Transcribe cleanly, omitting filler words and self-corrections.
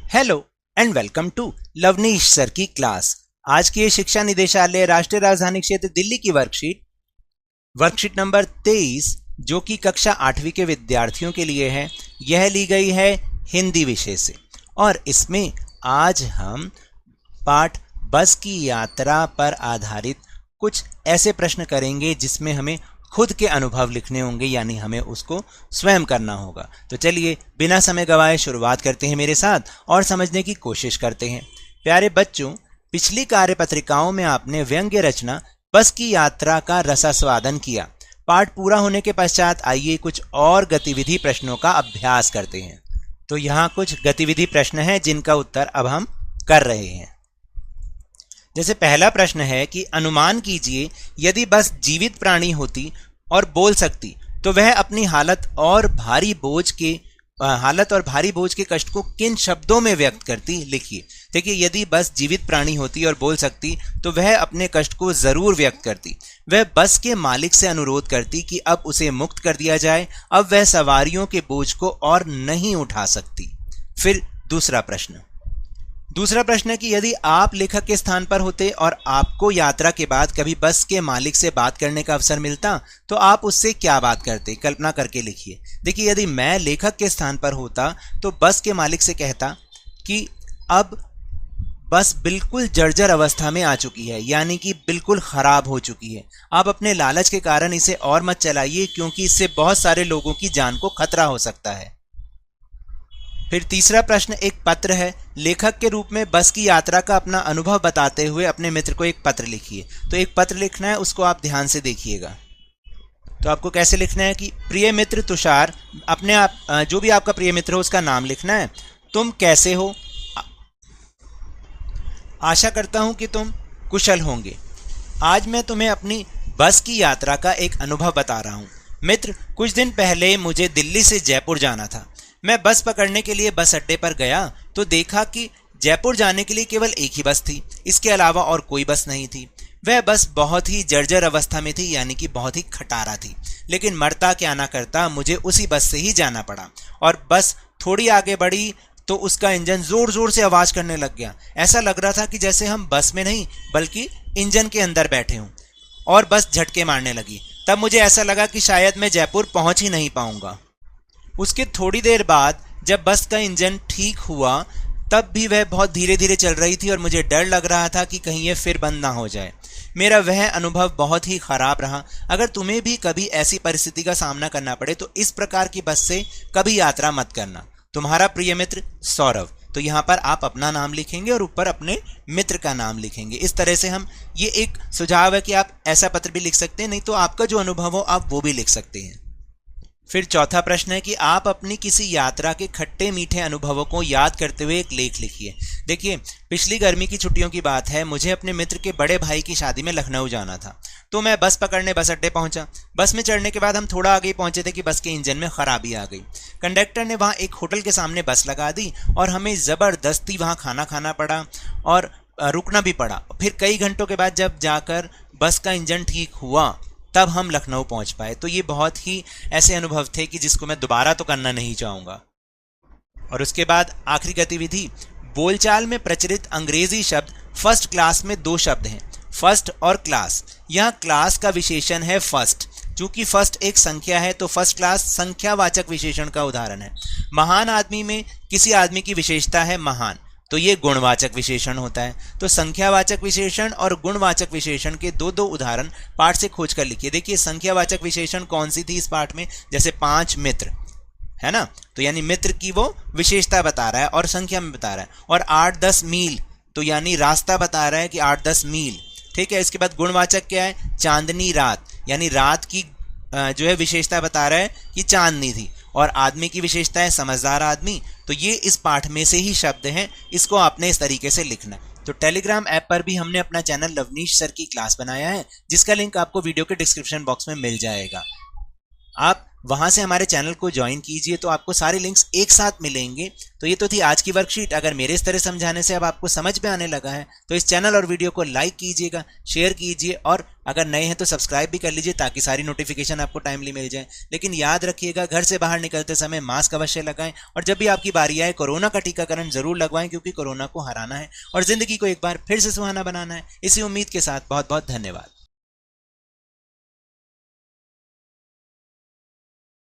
Hello and welcome to Lavneesh sir की क्लास। आज की ये शिक्षा निदेशालय राष्ट्रीय राजधानी क्षेत्र दिल्ली की वर्कशीट नंबर 23 जो कि कक्षा 8वीं के विद्यार्थियों के लिए है, यह ली गई है हिंदी विषय से। और इसमें आज हम पाठ बस की यात्रा पर आधारित कुछ ऐसे प्रश्न करेंगे जिसमें हमें खुद के अनुभव लिखने होंगे, यानी हमें उसको स्वयं करना होगा। तो चलिए बिना समय गवाए शुरुआत करते हैं मेरे साथ और समझने की कोशिश करते हैं। प्यारे बच्चों, पिछली कार्यपत्रिकाओं में आपने व्यंग्य रचना बस की यात्रा का रसास्वादन किया। पाठ पूरा होने के पश्चात आइए कुछ और गतिविधि प्रश्नों का अभ्यास करते हैं। तो यहाँ कुछ गतिविधि प्रश्न हैं जिनका उत्तर अब हम कर रहे हैं। जैसे पहला प्रश्न है कि अनुमान कीजिए यदि बस जीवित प्राणी होती और बोल सकती तो वह अपनी हालत और भारी बोझ के कष्ट को किन शब्दों में व्यक्त करती। लिखिए। देखिए, यदि बस जीवित प्राणी होती और बोल सकती तो वह अपने कष्ट को जरूर व्यक्त करती। वह बस के मालिक से अनुरोध करती कि अब उसे मुक्त कर दिया जाए, अब वह सवारियों के बोझ को और नहीं उठा सकती। फिर दूसरा प्रश्न है कि यदि आप लेखक के स्थान पर होते और आपको यात्रा के बाद कभी बस के मालिक से बात करने का अवसर मिलता तो आप उससे क्या बात करते। कल्पना करके लिखिए। देखिए, यदि मैं लेखक के स्थान पर होता तो बस के मालिक से कहता कि अब बस बिल्कुल जर्जर अवस्था में आ चुकी है, यानी कि बिल्कुल खराब हो चुकी है। आप अपने लालच के कारण इसे और मत चलाइए क्योंकि इससे बहुत सारे लोगों की जान को खतरा हो सकता है। फिर तीसरा प्रश्न एक पत्र है। लेखक के रूप में बस की यात्रा का अपना अनुभव बताते हुए अपने मित्र को एक पत्र लिखिए। तो एक पत्र लिखना है, उसको आप ध्यान से देखिएगा। तो आपको कैसे लिखना है कि प्रिय मित्र तुषार, अपने आप जो भी आपका प्रिय मित्र हो उसका नाम लिखना है। तुम कैसे हो? आशा करता हूं कि तुम कुशल होंगे। आज मैं तुम्हें अपनी बस की यात्रा का एक अनुभव बता रहा हूं। मित्र, कुछ दिन पहले मुझे दिल्ली से जयपुर जाना था। मैं बस पकड़ने के लिए बस अड्डे पर गया तो देखा कि जयपुर जाने के लिए केवल एक ही बस थी, इसके अलावा और कोई बस नहीं थी। वह बस बहुत ही जर्जर अवस्था में थी, यानी कि बहुत ही खटारा थी। लेकिन मरता क्या ना करता, मुझे उसी बस से ही जाना पड़ा। और बस थोड़ी आगे बढ़ी तो उसका इंजन जोर जोर से आवाज करने लग गया। ऐसा लग रहा था कि जैसे हम बस में नहीं बल्कि इंजन के अंदर बैठे हों, और बस झटके मारने लगी। तब मुझे ऐसा लगा कि शायद मैं जयपुर पहुंच ही नहीं पाऊंगा। उसके थोड़ी देर बाद जब बस का इंजन ठीक हुआ तब भी वह बहुत धीरे धीरे चल रही थी और मुझे डर लग रहा था कि कहीं यह फिर बंद ना हो जाए। मेरा वह अनुभव बहुत ही खराब रहा। अगर तुम्हें भी कभी ऐसी परिस्थिति का सामना करना पड़े तो इस प्रकार की बस से कभी यात्रा मत करना। तुम्हारा प्रिय मित्र सौरभ। तो यहाँ पर आप अपना नाम लिखेंगे और ऊपर अपने मित्र का नाम लिखेंगे। इस तरह से ये एक सुझाव है कि आप ऐसा पत्र भी लिख सकते हैं, नहीं तो आपका जो अनुभव हो आप वो भी लिख सकते हैं। फिर चौथा प्रश्न है कि आप अपनी किसी यात्रा के खट्टे मीठे अनुभवों को याद करते हुए एक लेख लिखिए। देखिए, पिछली गर्मी की छुट्टियों की बात है। मुझे अपने मित्र के बड़े भाई की शादी में लखनऊ जाना था, तो मैं बस पकड़ने बस अड्डे पहुंचा। बस में चढ़ने के बाद हम थोड़ा आगे पहुंचे थे कि बस के इंजन में खराबी आ गई। कंडक्टर ने वहां एक होटल के सामने बस लगा दी और हमें जबरदस्ती वहां खाना खाना पड़ा और रुकना भी पड़ा। फिर कई घंटों के बाद जब जाकर बस का इंजन ठीक हुआ तब हम लखनऊ पहुंच पाए। तो ये बहुत ही ऐसे अनुभव थे कि जिसको मैं दोबारा तो करना नहीं चाहूंगा। और उसके बाद आखिरी गतिविधि, बोलचाल में प्रचलित अंग्रेजी शब्द फर्स्ट क्लास में 2 शब्द हैं, फर्स्ट और क्लास। यहाँ क्लास का विशेषण है फर्स्ट। चूंकि फर्स्ट एक संख्या है तो फर्स्ट क्लास संख्यावाचक विशेषण का उदाहरण है। महान आदमी में किसी आदमी की विशेषता है महान, तो ये गुणवाचक विशेषण होता है। तो संख्यावाचक विशेषण और गुणवाचक विशेषण के दो उदाहरण पाठ से खोज कर लिखिए। देखिए, संख्यावाचक विशेषण कौन सी थी इस पाठ में? जैसे 5 मित्र है ना, तो यानी मित्र की वो विशेषता बता रहा है और संख्या में बता रहा है। और 8-10 मील, तो यानी रास्ता बता रहा है कि 8-10 मील। ठीक है। इसके बाद गुणवाचक क्या है? चांदनी रात, यानी रात की जो है विशेषता बता रहा है कि चांदनी थी। और आदमी की विशेषता है समझदार आदमी। तो ये इस पाठ में से ही शब्द हैं, इसको आपने इस तरीके से लिखना। तो टेलीग्राम ऐप पर भी हमने अपना चैनल लवनीश सर की क्लास बनाया है, जिसका लिंक आपको वीडियो के डिस्क्रिप्शन बॉक्स में मिल जाएगा। आप वहाँ से हमारे चैनल को ज्वाइन कीजिए तो आपको सारे लिंक्स एक साथ मिलेंगे। तो ये तो थी आज की वर्कशीट। अगर मेरे इस तरह समझाने से अब आपको समझ में आने लगा है तो इस चैनल और वीडियो को लाइक कीजिएगा, शेयर कीजिए और अगर नए हैं तो सब्सक्राइब भी कर लीजिए ताकि सारी नोटिफिकेशन आपको टाइमली मिल जाए। लेकिन याद रखिएगा, घर से बाहर निकलते समय मास्क अवश्य लगाएं और जब भी आपकी बारी आए कोरोना का टीकाकरण जरूर लगवाएं, क्योंकि कोरोना को हराना है और जिंदगी को एक बार फिर से सुहाना बनाना है। इसी उम्मीद के साथ बहुत बहुत धन्यवाद।